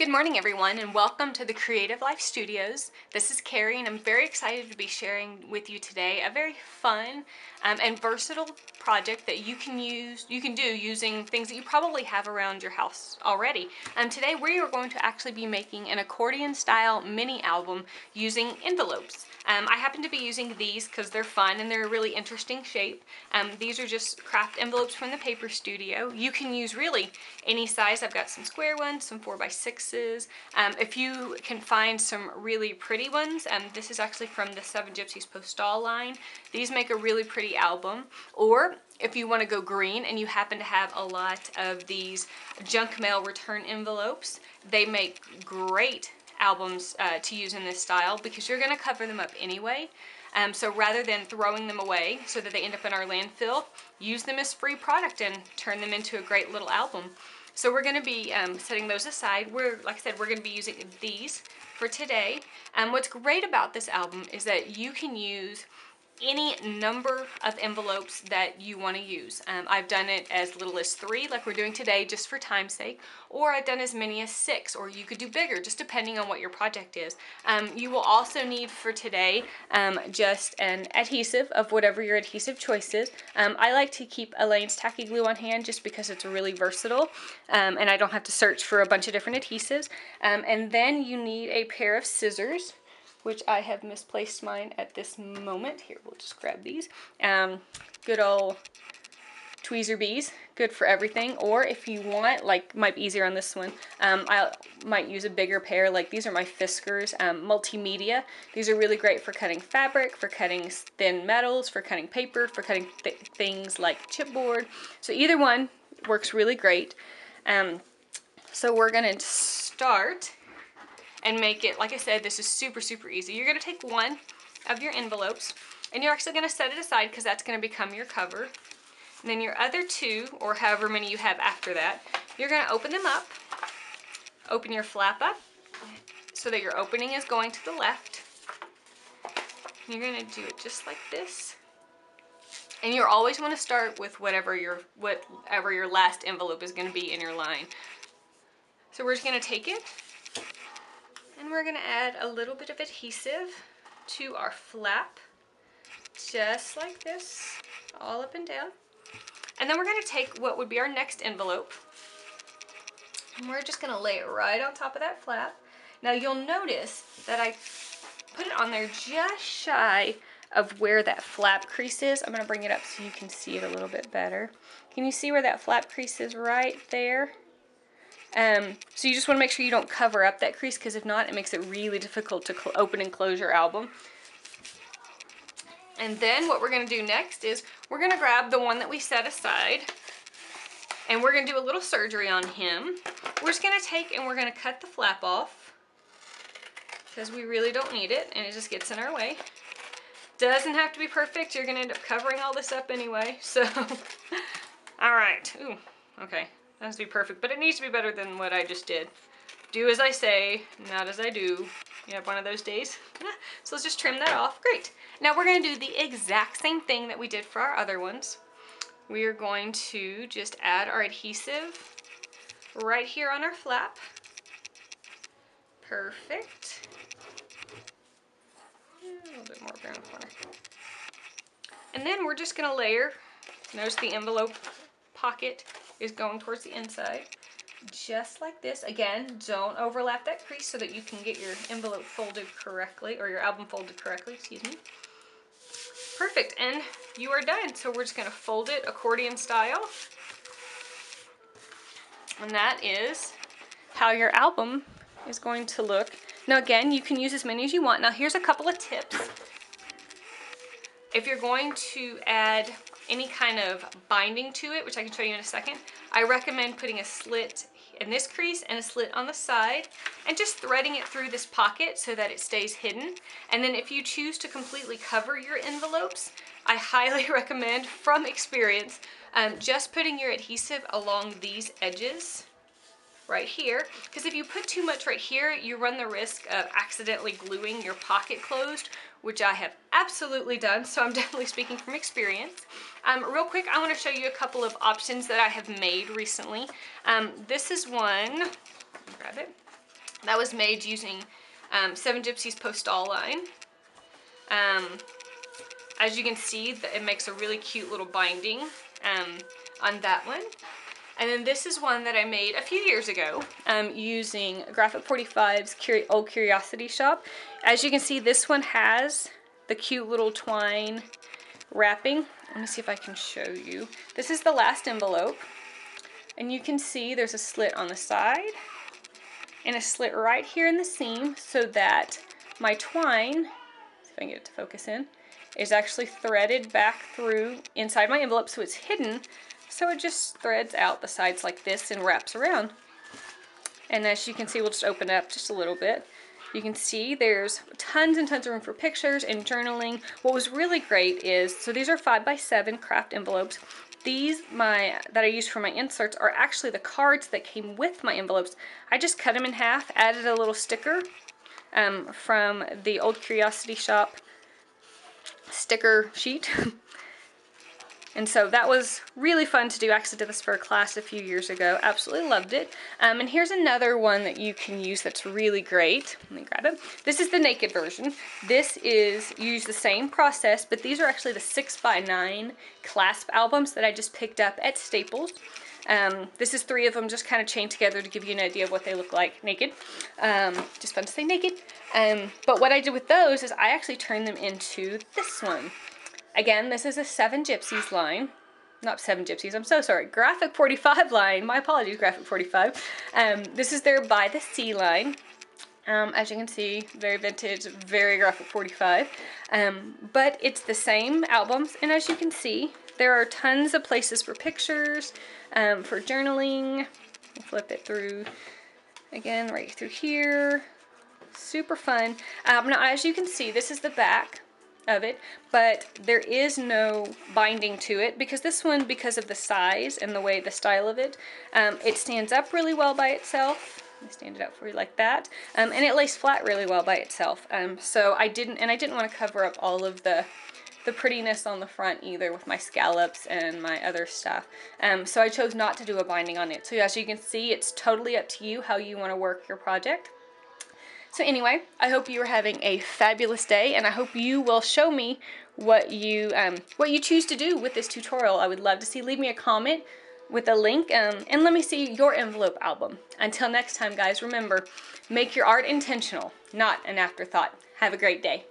Good morning, everyone, and welcome to the Creative Life Studios. This is Carrie, and I'm very excited to be sharing with you today a very fun and versatile project that you can do using things that you probably have around your house already. Today we are going to actually be making an accordion-style mini album using envelopes. I happen to be using these because they're fun and they're a really interesting shape. These are just craft envelopes from the Paper Studio. You can use really any size. I've got some square ones, some 4x6s. If you can find some really pretty ones, this is actually from the Seven Gypsies Postal line. These make a really pretty album. Or if you want to go green and you happen to have a lot of these junk mail return envelopes, they make great albums to use in this style because you're going to cover them up anyway. So rather than throwing them away so that they end up in our landfill, use them as free product and turn them into a great little album. So we're going to be setting those aside. Like I said, we're going to be using these for today. What's great about this album is that you can use any number of envelopes that you want to use. I've done it as little as 3, like we're doing today, just for time's sake, or I've done as many as 6, or you could do bigger, just depending on what your project is. You will also need for today just an adhesive of whatever your adhesive choice is. I like to keep Elaine's tacky glue on hand just because it's really versatile, and I don't have to search for a bunch of different adhesives. And then you need a pair of scissors, which I have misplaced mine at this moment. Here, we'll just grab these. Good old tweezer bees, good for everything. Or if you want, like, might be easier on this one, I might use a bigger pair. Like, these are my Fiskars multimedia. These are really great for cutting fabric, for cutting thin metals, for cutting paper, for cutting things like chipboard. So either one works really great. So we're gonna start and make it, like I said, this is super easy. You're going to take one of your envelopes and you're actually going to set it aside because that's going to become your cover. And then your other 2, or however many you have after that, you're going to open them up, open your flap up so that your opening is going to the left. You're going to do it just like this. And you always want to start with whatever your last envelope is going to be in your line. So we're just going to take it, and we're going to add a little bit of adhesive to our flap, just like this, all up and down. And then we're going to take what would be our next envelope, and we're just going to lay it right on top of that flap. Now you'll notice that I put it on there just shy of where that flap crease is. I'm going to bring it up so you can see it a little bit better. Can you see where that flap crease is right there? So you just want to make sure you don't cover up that crease, because if not, it makes it really difficult to open and close your album. And then what we're going to do next is we're going to grab the one that we set aside, and we're going to do a little surgery on him. We're just going to take and we're going to cut the flap off because we really don't need it and it just gets in our way. Doesn't have to be perfect. You're going to end up covering all this up anyway. So, all right. Ooh, okay. That has to be perfect, but it needs to be better than what I just did. Do as I say, not as I do. You have one of those days? So let's just trim that off. Great. Now we're going to do the exact same thing that we did for our other ones. We are going to just add our adhesive right here on our flap. Perfect. A little bit more around the corner. And then we're just going to layer. Notice the envelope pocket is going towards the inside, just like this. Again, don't overlap that crease so that you can get your envelope folded correctly, or your album folded correctly, excuse me. Perfect, and you are done. So we're just going to fold it accordion style, and that is how your album is going to look. Now again, you can use as many as you want. Now here's a couple of tips. If you're going to add any kind of binding to it, which I can show you in a second, I recommend putting a slit in this crease and a slit on the side and just threading it through this pocket so that it stays hidden. And then if you choose to completely cover your envelopes, I highly recommend, from experience, just putting your adhesive along these edges right here, because if you put too much right here, you run the risk of accidentally gluing your pocket closed, which I have absolutely done, so I'm definitely speaking from experience. Real quick, I want to show you a couple of options that I have made recently. This is one, grab it. That was made using 7 Gypsies Postal line. As you can see, it makes a really cute little binding on that one. And then this is one that I made a few years ago using Graphic 45's Old Curiosity Shop. As you can see, this one has the cute little twine wrapping. Let me see if I can show you. This is the last envelope. And you can see there's a slit on the side and a slit right here in the seam so that my twine, see if I can get it to focus in, is actually threaded back through inside my envelope so it's hidden. So it just threads out the sides like this and wraps around. And as you can see, we'll just open it up just a little bit. You can see there's tons and tons of room for pictures and journaling. What was really great is, so these are 5x7 craft envelopes. These that I use for my inserts are actually the cards that came with my envelopes. I just cut them in half, added a little sticker from the Old Curiosity Shop sticker sheet. And so that was really fun to do. I actually did this for a class a few years ago. Absolutely loved it. And here's another one that you can use that's really great. Let me grab it. This is the naked version. This is, you use the same process, but these are actually the 6x9 clasp albums that I just picked up at Staples. This is 3 of them just kind of chained together to give you an idea of what they look like naked. Just fun to say naked. But what I did with those is I actually turned them into this one. Again, this is a 7 Gypsies line. Not 7 Gypsies, I'm so sorry. Graphic 45 line. My apologies, Graphic 45. This is their By the Sea line. As you can see, very vintage, very Graphic 45. But it's the same albums, and as you can see, there are tons of places for pictures, for journaling. We'll flip it through again, right through here. Super fun. Now, as you can see, this is the back of it, but there is no binding to it because this one, because of the size and the way, the style of it, it stands up really well by itself. Let me stand it up for you like that, and it lays flat really well by itself. So I didn't want to cover up all of the prettiness on the front either with my scallops and my other stuff. So I chose not to do a binding on it. So as you can see, it's totally up to you how you want to work your project. So anyway, I hope you are having a fabulous day, and I hope you will show me what you choose to do with this tutorial. I would love to see. Leave me a comment with a link, and let me see your envelope album. Until next time, guys, remember, make your art intentional, not an afterthought. Have a great day.